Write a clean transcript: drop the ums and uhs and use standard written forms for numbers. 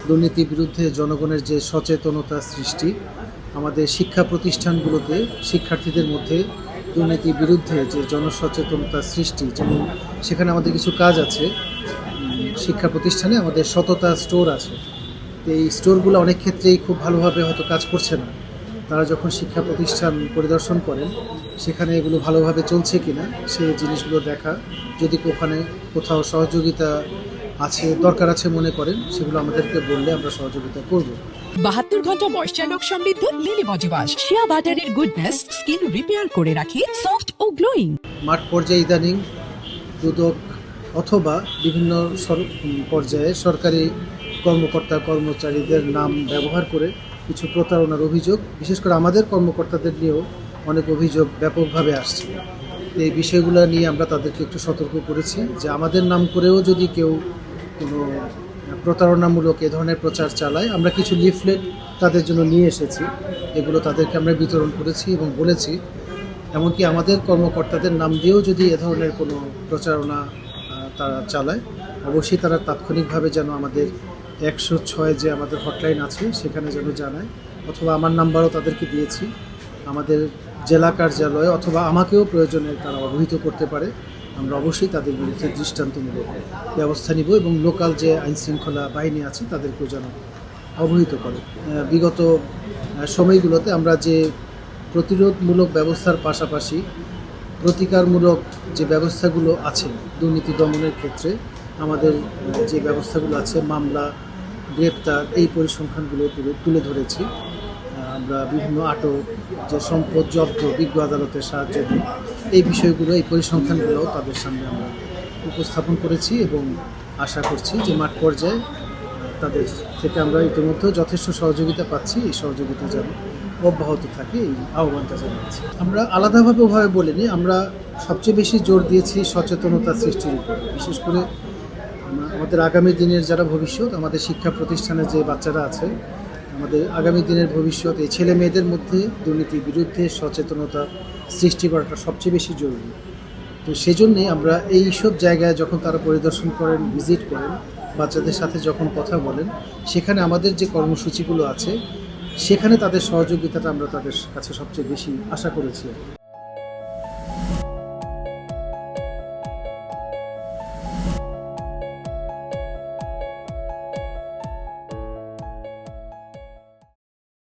দুর্নীতির বিরুদ্ধে জনগণের যে সচেতনতা সৃষ্টি, আমাদের শিক্ষা প্রতিষ্ঠানগুলোতে শিক্ষার্থীদের মধ্যে দুর্নীতির বিরুদ্ধে যে জনসচেতনতা সৃষ্টি, যেমন সেখানে আমাদের কিছু কাজ আছে। শিক্ষা প্রতিষ্ঠানে আমাদের সততা স্টোর আছে। তো এই স্টোরগুলো অনেক ক্ষেত্রেই খুব ভালোভাবে হয়তো কাজ করছে না। তারা যখন শিক্ষা প্রতিষ্ঠান পরিদর্শন করেন, সেখানে এগুলো ভালোভাবে চলছে কিনা সেই জিনিসগুলো দেখা, যদি ওখানে কোথাও সহযোগিতা আছে, দরকার আছে মনে করেন, সেগুলো আমাদেরকে বললে আমরা সহযোগিতা করব। 72 ঘন্টা ময়েশ্চার লক সমৃদ্ধ লিলি বডি ওয়াশ শিয়া বাটারের গুডনেস স্কিন রিপেয়ার করে রাখে সফট ও গ্লোয়িং। মাঠ পর্যায়ে ইদানিং দুদক অথবা বিভিন্ন পর্যায়ে সরকারি কর্মকর্তা কর্মচারীদের নাম ব্যবহার করে কিছু প্রতারণার অভিযোগ, বিশেষ করে আমাদের কর্মকর্তাদের নিয়েও অনেক অভিযোগ ব্যাপকভাবে আসছে। এই বিষয়গুলো নিয়ে আমরা তাদেরকে একটু সতর্ক করেছি যে আমাদের নাম করেও যদি কেউ কোনো প্রতারণামূলক এ ধরনের প্রচার চালায়, আমরা কিছু লিফলেট তাদের জন্য নিয়ে এসেছি। এগুলো তাদেরকে আমরা বিতরণ করেছি এবং বলেছি এমনকি আমাদের কর্মকর্তাদের নাম দিয়েও যদি এ ধরনের কোনো প্রচারণা তারা চালায়, অবশ্যই তারা তাৎক্ষণিকভাবে যেন আমাদের 106 যে আমাদের হটলাইন আছে সেখানে যেন জানায়, অথবা আমার নাম্বারও তাদেরকে দিয়েছি। আমাদের জেলা কার্যালয়ে অথবা আমাকেও প্রয়োজনে তারা অবহিত করতে পারে। আমরা অবশ্যই তাদের বিরুদ্ধে দৃষ্টান্তমূলক ব্যবস্থা নিব এবং লোকাল যে আইনশৃঙ্খলা বাহিনী আছে তাদেরকেও যেন অবহিত করে। বিগত সময়গুলোতে আমরা যে প্রতিরোধমূলক ব্যবস্থার পাশাপাশি প্রতিকারমূলক যে ব্যবস্থাগুলো আছে দুর্নীতি দমনের ক্ষেত্রে, আমাদের যে ব্যবস্থাগুলো আছে, মামলা, গ্রেপ্তার, এই পরিসংখ্যানগুলো তুলে ধরেছি। আমরা বিভিন্ন আটক, যে সম্পদ জব্দ বিজ্ঞ আদালতের সাহায্যে, এই বিষয়গুলো, এই পরিসংখ্যানগুলোও তাদের সামনে আমরা উপস্থাপন করেছি এবং আশা করছি যে মাঠ পর্যায়ে তাদের থেকে আমরা ইতিমধ্যে যথেষ্ট সহযোগিতা পাচ্ছি। এই সহযোগিতা যেন অব্যাহত থাকে, এই আহ্বানটা জানাচ্ছি। আমরা আলাদাভাবে ওভাবে বলিনি, আমরা সবচেয়ে বেশি জোর দিয়েছি সচেতনতা সৃষ্টির উপর। বিশেষ করে আমাদের আগামী দিনের যারা ভবিষ্যৎ, আমাদের শিক্ষা প্রতিষ্ঠানে যে বাচ্চারা আছে, আমাদের আগামী দিনের ভবিষ্যৎ, এই ছেলে মেয়েদের মধ্যে দুর্নীতির বিরুদ্ধে সচেতনতা সৃষ্টি করাটা সবচেয়ে বেশি জরুরি। তো সেজন্যে আমরা এই সব জায়গায় যখন তারা পরিদর্শন করেন, ভিজিট করেন, বাচ্চাদের সাথে যখন কথা বলেন, সেখানে আমাদের যে কর্মসূচিগুলো আছে সেখানে তাদের সহযোগিতাটা আমরা তাদের কাছে সবচেয়ে বেশি আশা করেছি।